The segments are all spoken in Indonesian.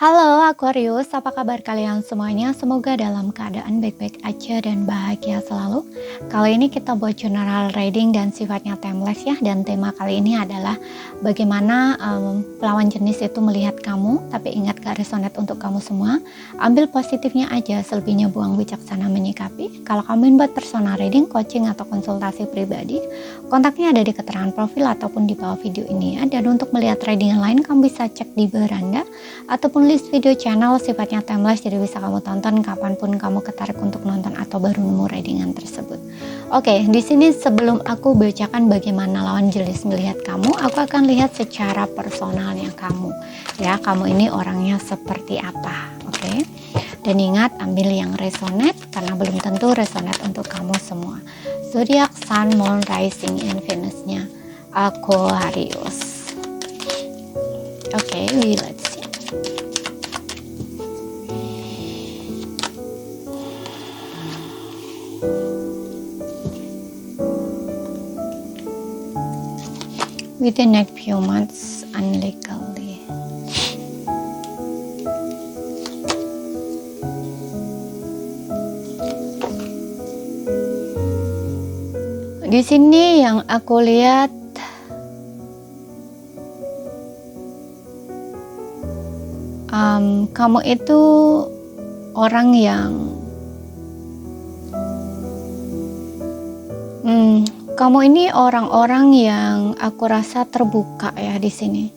Halo Aquarius, apa kabar kalian semuanya? Semoga dalam keadaan baik-baik aja dan bahagia selalu. Kali ini kita buat general reading dan sifatnya timeless ya. Dan tema kali ini adalah bagaimana lawan jenis itu melihat kamu. Tapi ingat gak resonate untuk kamu semua. Ambil positifnya aja, selebihnya buang bijaksana menyikapi. Kalau kamu ingin buat personal reading, coaching atau konsultasi pribadi, kontaknya ada di keterangan profil ataupun di bawah video ini ya. Dan untuk melihat reading yang lain, kamu bisa cek di beranda ataupun list video channel sifatnya timeless, jadi bisa kamu tonton kapanpun kamu ketarik untuk nonton atau baru nemu readingan tersebut. Oke, di sini sebelum aku bacakan bagaimana lawan jenis melihat kamu, aku akan lihat secara personalnya kamu. Ya, kamu ini orangnya seperti apa, oke? Dan ingat, ambil yang resonate karena belum tentu resonate untuk kamu semua. Zodiak Sun, Moon, Rising, and Venus-nya Aquarius. Oke, let's see. Within next few months, unlikely. Di sini yang aku lihat, kamu itu orang yang kamu ini orang-orang yang aku rasa terbuka ya di sini.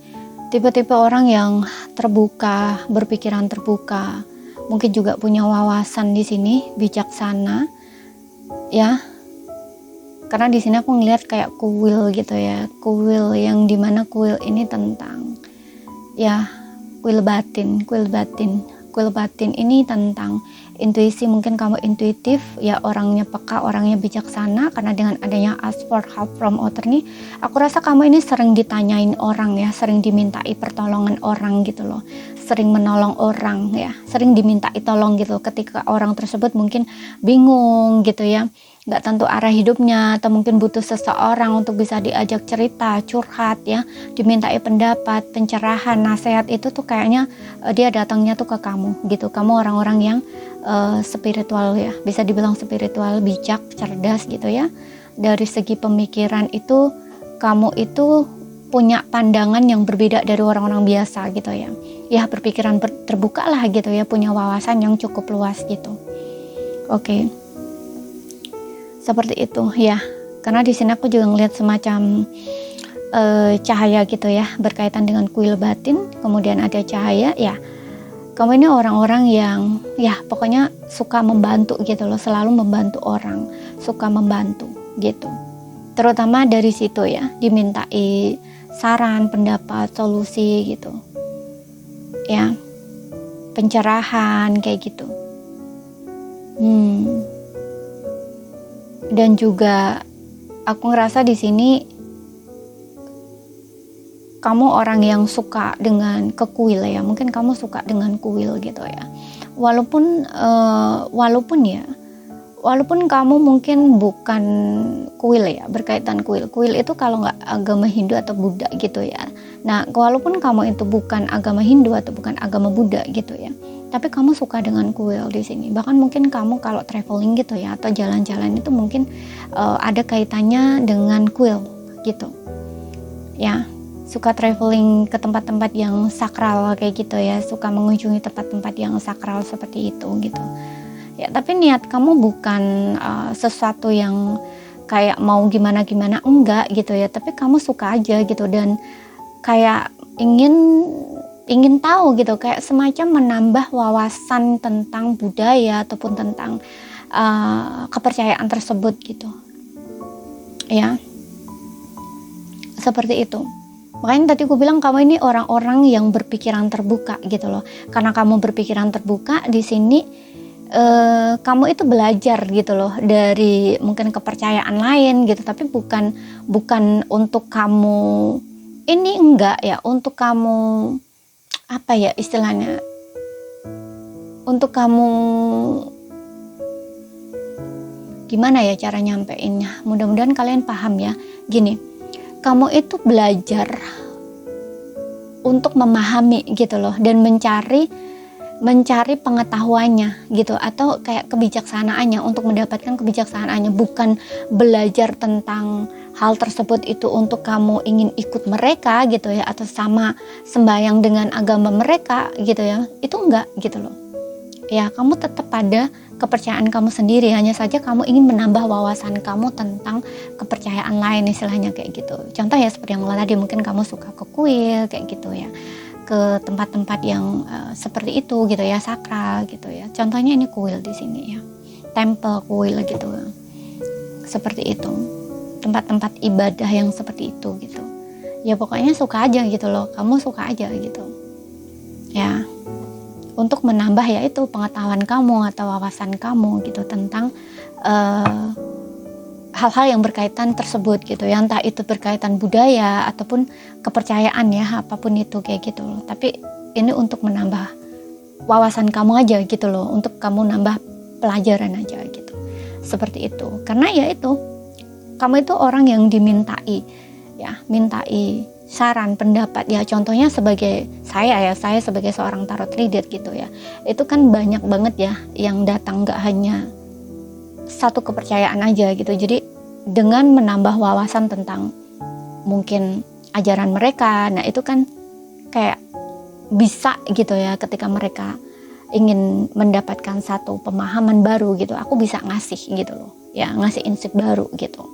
Tipe-tipe orang yang terbuka, berpikiran terbuka, mungkin juga punya wawasan di sini, bijaksana, ya. Karena di sini aku ngelihat kayak kuil gitu ya, kuil yang dimana kuil ini tentang, ya, kuil batin ini tentang intuisi. Mungkin kamu intuitif ya, orangnya peka, orangnya bijaksana. Karena dengan adanya ask for help from other nih, aku rasa kamu ini sering ditanyain orang ya, sering dimintai pertolongan orang gitu loh, sering menolong orang ya, sering dimintai tolong gitu ketika orang tersebut mungkin bingung gitu ya, nggak tentu arah hidupnya, atau mungkin butuh seseorang untuk bisa diajak cerita, curhat ya, dimintai pendapat, pencerahan, nasihat. Itu tuh kayaknya dia datangnya tuh ke kamu gitu. Kamu orang-orang yang spiritual ya, bisa dibilang spiritual, bijak, cerdas gitu ya. Dari segi pemikiran itu kamu itu punya pandangan yang berbeda dari orang-orang biasa gitu ya. Ya, berpikiran terbuka lah gitu ya, punya wawasan yang cukup luas gitu. Oke. Seperti itu ya. Karena di sini aku juga ngelihat semacam cahaya gitu ya, berkaitan dengan kuil batin. Kemudian ada cahaya ya. Kamu ini orang-orang yang ya pokoknya suka membantu gitu loh, selalu membantu orang, suka membantu gitu. Terutama dari situ ya, dimintai saran, pendapat, solusi gitu. Ya. Pencerahan kayak gitu. Dan juga aku ngerasa di sini kamu orang yang suka dengan ke kuil ya, mungkin kamu suka dengan kuil gitu ya. Walaupun kamu mungkin bukan kuil ya, berkaitan kuil. Kuil itu kalau nggak agama Hindu atau Buddha gitu ya. Nah, walaupun kamu itu bukan agama Hindu atau bukan agama Buddha gitu ya, tapi kamu suka dengan kuil di sini. Bahkan mungkin kamu kalau traveling gitu ya, atau jalan-jalan itu mungkin ada kaitannya dengan kuil gitu. Ya, suka traveling ke tempat-tempat yang sakral kayak gitu ya, suka mengunjungi tempat-tempat yang sakral seperti itu gitu. Ya, tapi niat kamu bukan sesuatu yang kayak mau gimana-gimana, enggak gitu ya, tapi kamu suka aja gitu, dan kayak ingin tahu gitu, kayak semacam menambah wawasan tentang budaya ataupun tentang kepercayaan tersebut gitu ya, seperti itu. Makanya tadi aku bilang kamu ini orang-orang yang berpikiran terbuka gitu loh. Karena kamu berpikiran terbuka di sini, kamu itu belajar gitu loh dari mungkin kepercayaan lain gitu, tapi bukan untuk kamu ini, enggak ya, untuk kamu apa ya istilahnya, untuk kamu gimana ya cara nyampeinnya, mudah-mudahan kalian paham ya. Gini, kamu itu belajar untuk memahami gitu loh, dan mencari pengetahuannya gitu, atau kayak kebijaksanaannya, untuk mendapatkan kebijaksanaannya, bukan belajar tentang hal tersebut itu untuk kamu ingin ikut mereka gitu ya, atau sama sembayang dengan agama mereka gitu ya, itu enggak gitu loh ya. Kamu tetap pada kepercayaan kamu sendiri, hanya saja kamu ingin menambah wawasan kamu tentang kepercayaan lain, istilahnya kayak gitu. Contoh ya seperti yang tadi, mungkin kamu suka ke kuil kayak gitu ya, ke tempat-tempat yang seperti itu gitu ya, sakral gitu ya. Contohnya ini kuil di sini ya, temple kuil gitu, seperti itu, tempat-tempat ibadah yang seperti itu gitu ya. Pokoknya suka aja gitu loh, kamu suka aja gitu ya, untuk menambah ya itu pengetahuan kamu atau wawasan kamu gitu tentang hal-hal yang berkaitan tersebut gitu ya, entah itu berkaitan budaya ataupun kepercayaan ya, apapun itu kayak gitu loh. Tapi ini untuk menambah wawasan kamu aja gitu loh, untuk kamu nambah pelajaran aja gitu, seperti itu. Karena ya itu, kamu itu orang yang dimintai ya, mintai saran, pendapat ya. Contohnya sebagai saya sebagai seorang tarot reader gitu ya, itu kan banyak banget ya yang datang, gak hanya satu kepercayaan aja gitu. Jadi dengan menambah wawasan tentang mungkin ajaran mereka, nah itu kan kayak bisa gitu ya, ketika mereka ingin mendapatkan satu pemahaman baru gitu, aku bisa ngasih gitu loh ya, ngasih insight baru gitu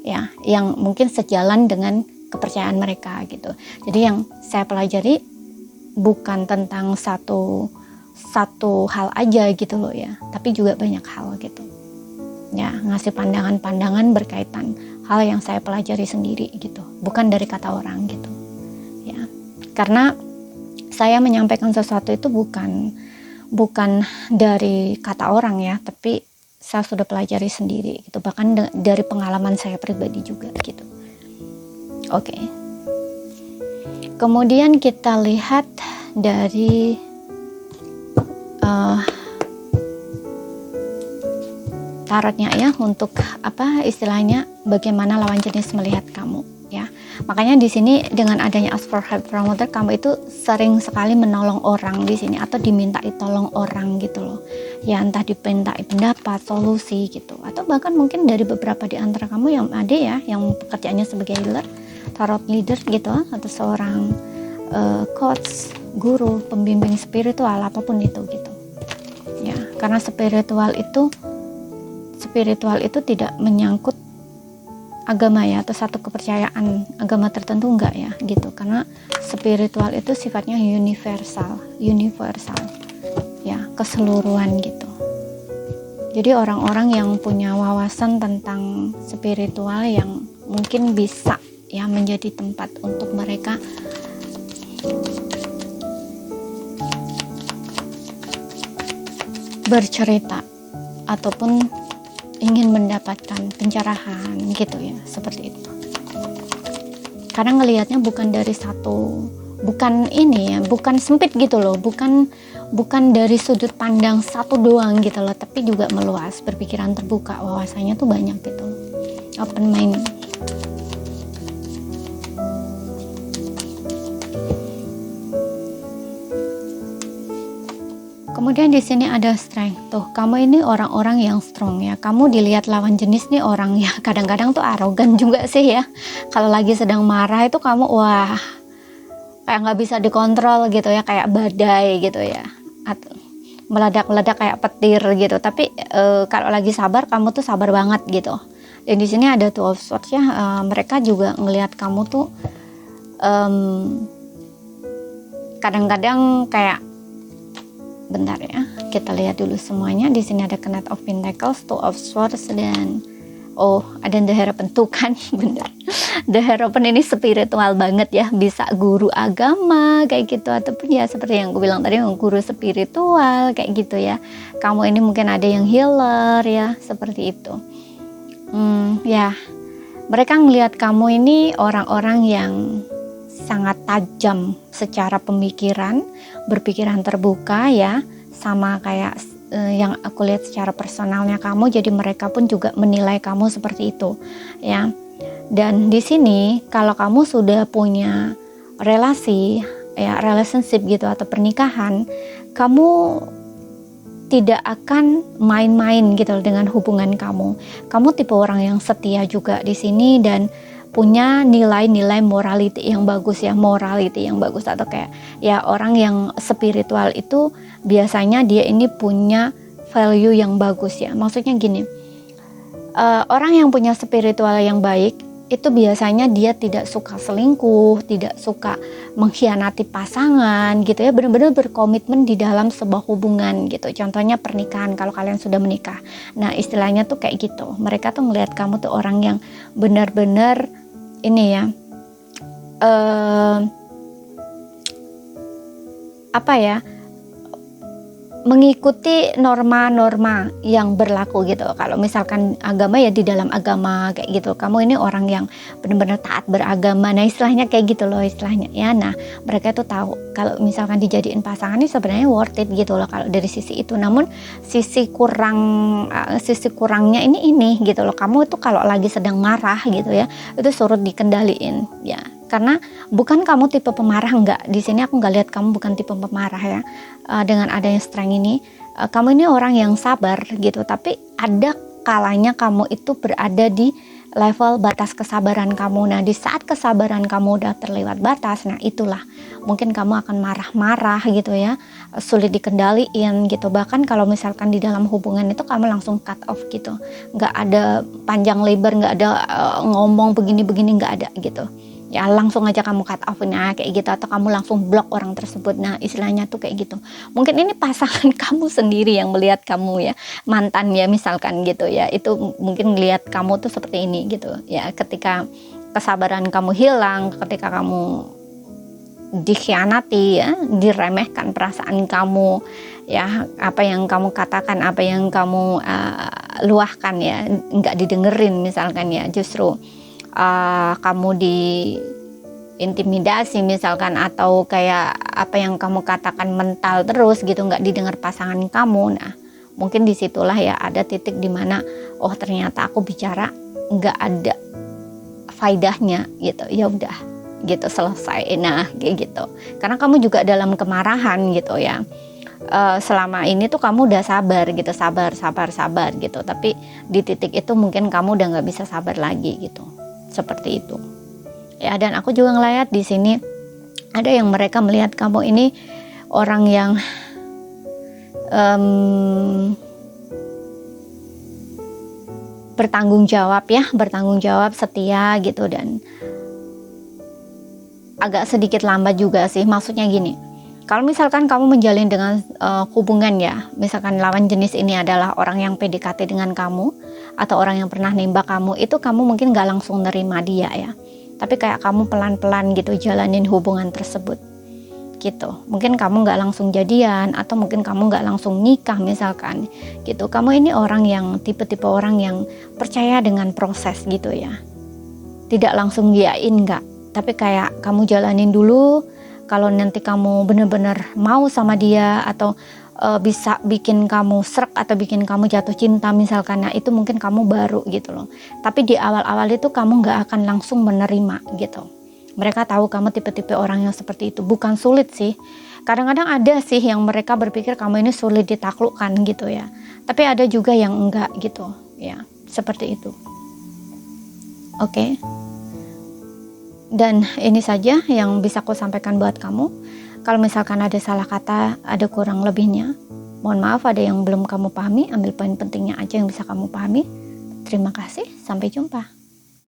ya, yang mungkin sejalan dengan kepercayaan mereka gitu. Jadi yang saya pelajari bukan tentang satu hal aja gitu loh ya, tapi juga banyak hal gitu ya, ngasih pandangan-pandangan berkaitan hal yang saya pelajari sendiri gitu, bukan dari kata orang gitu ya. Karena saya menyampaikan sesuatu itu bukan dari kata orang ya, tapi saya sudah pelajari sendiri gitu, bahkan dari pengalaman saya pribadi juga gitu. Oke. Kemudian kita lihat dari tarotnya ya, untuk apa istilahnya, bagaimana lawan jenis melihat kamu ya. Makanya di sini dengan adanya Ask for Help Promoter, kamu itu sering sekali menolong orang di sini, atau dimintai tolong orang gitu loh ya, entah dimintai pendapat, solusi gitu, atau bahkan mungkin dari beberapa di antara kamu yang ada ya, yang pekerjaannya sebagai healer, tarot leader gitu, atau seorang coach, guru, pembimbing spiritual, apapun itu gitu ya. Karena spiritual itu tidak menyangkut agama ya, atau satu kepercayaan agama tertentu, enggak ya gitu. Karena spiritual itu sifatnya universal ya, keseluruhan gitu. Jadi orang-orang yang punya wawasan tentang spiritual yang mungkin bisa ya menjadi tempat untuk mereka bercerita ataupun ingin mendapatkan pencerahan gitu ya, seperti itu. Karena ngelihatnya bukan dari satu, bukan ini ya, bukan sempit gitu loh, bukan dari sudut pandang satu doang gitu loh, tapi juga meluas, berpikiran terbuka, wawasannya tuh banyak gitu loh, open mind. Kemudian di sini ada strength. Tuh, kamu ini orang-orang yang strong ya. Kamu dilihat lawan jenis nih orang ya, kadang-kadang tuh arogan juga sih ya. Kalau lagi sedang marah itu kamu wah, kayak nggak bisa dikontrol gitu ya, kayak badai gitu ya. Atau meledak-meledak kayak petir gitu. Tapi kalau lagi sabar, kamu tuh sabar banget gitu. Dan di sini ada Two of Swords ya. Mereka juga ngelihat kamu tuh kadang-kadang kayak, bentar ya, kita lihat dulu semuanya. Di sini ada Knight of Pentacles, Two of Swords, dan ada The Hierophant tuh kan. Bener, The Hierophant ini spiritual banget ya, bisa guru agama kayak gitu, ataupun ya seperti yang aku bilang tadi, guru spiritual kayak gitu ya. Kamu ini mungkin ada yang healer ya, seperti itu. Ya, mereka ngelihat kamu ini orang-orang yang sangat tajam secara pemikiran, berpikiran terbuka ya, sama kayak yang aku lihat secara personalnya kamu. Jadi mereka pun juga menilai kamu seperti itu ya. Dan di sini kalau kamu sudah punya relasi ya relationship gitu atau pernikahan, kamu tidak akan main-main gitu dengan hubungan kamu. Kamu tipe orang yang setia juga di sini dan punya nilai-nilai morality yang bagus ya, morality yang bagus atau kayak ya orang yang spiritual itu biasanya dia ini punya value yang bagus ya. Maksudnya gini, orang yang punya spiritual yang baik itu biasanya dia tidak suka selingkuh, tidak suka mengkhianati pasangan gitu ya, benar-benar berkomitmen di dalam sebuah hubungan gitu. Contohnya pernikahan, kalau kalian sudah menikah. Nah, istilahnya tuh kayak gitu. Mereka tuh ngelihat kamu tuh orang yang benar-benar ini ya, apa ya, mengikuti norma-norma yang berlaku gitu. Kalau misalkan agama ya di dalam agama kayak gitu. Kamu ini orang yang benar-benar taat beragama. Nah, istilahnya kayak gitu loh istilahnya ya. Nah, mereka tuh tahu kalau misalkan dijadiin pasangan ini sebenarnya worth it gitu loh kalau dari sisi itu. Namun sisi kurangnya ini gitu loh. Kamu itu kalau lagi sedang marah gitu ya, itu suruh dikendaliin ya. Karena bukan kamu tipe pemarah, enggak. Di sini aku nggak lihat kamu bukan tipe pemarah ya. Dengan adanya strength ini, kamu ini orang yang sabar gitu. Tapi ada kalanya kamu itu berada di level batas kesabaran kamu. Nah, di saat kesabaran kamu udah terlewat batas, nah itulah mungkin kamu akan marah-marah gitu ya, sulit dikendaliin gitu. Bahkan kalau misalkan di dalam hubungan itu kamu langsung cut off gitu, nggak ada panjang lebar, nggak ada ngomong begini-begini, nggak ada gitu ya, langsung aja kamu cut off nah kayak gitu, atau kamu langsung blok orang tersebut. Nah, istilahnya tuh kayak gitu. Mungkin ini pasangan kamu sendiri yang melihat kamu ya, mantan ya misalkan gitu ya, itu mungkin lihat kamu tuh seperti ini gitu ya. Ketika kesabaran kamu hilang, ketika kamu dikhianati ya, diremehkan perasaan kamu ya, apa yang kamu katakan, apa yang kamu luahkan ya, nggak didengerin misalkan ya, justru kamu diintimidasi misalkan, atau kayak apa yang kamu katakan mental terus gitu, nggak didengar pasangan kamu. Nah, mungkin disitulah ya ada titik dimana oh ternyata aku bicara nggak ada faedahnya gitu, ya udah gitu selesai. Nah kayak gitu, karena kamu juga dalam kemarahan gitu ya. Selama ini tuh kamu udah sabar gitu, sabar gitu, tapi di titik itu mungkin kamu udah nggak bisa sabar lagi gitu, seperti itu ya. Dan aku juga ngeliat di sini ada yang mereka melihat kamu ini orang yang bertanggung jawab ya, bertanggung jawab, setia gitu, dan agak sedikit lambat juga sih. Maksudnya gini, kalau misalkan kamu menjalin dengan hubungan ya, misalkan lawan jenis ini adalah orang yang PDKT dengan kamu atau orang yang pernah nembak kamu, itu kamu mungkin gak langsung nerima dia ya, tapi kayak kamu pelan-pelan gitu jalanin hubungan tersebut gitu. Mungkin kamu gak langsung jadian, atau mungkin kamu gak langsung nikah misalkan gitu. Kamu ini orang yang tipe-tipe orang yang percaya dengan proses gitu ya, tidak langsung giain enggak, tapi kayak kamu jalanin dulu. Kalau nanti kamu benar-benar mau sama dia, atau bisa bikin kamu srek atau bikin kamu jatuh cinta misalkan, nah itu mungkin kamu baru gitu loh. Tapi di awal-awal itu kamu gak akan langsung menerima gitu. Mereka tahu kamu tipe-tipe orang yang seperti itu. Bukan sulit sih, kadang-kadang ada sih yang mereka berpikir kamu ini sulit ditaklukkan gitu ya, tapi ada juga yang enggak gitu ya, seperti itu. Oke. Dan ini saja yang bisa aku sampaikan buat kamu. Kalau misalkan ada salah kata, ada kurang lebihnya, mohon maaf. Ada yang belum kamu pahami, ambil poin pentingnya aja yang bisa kamu pahami. Terima kasih, sampai jumpa.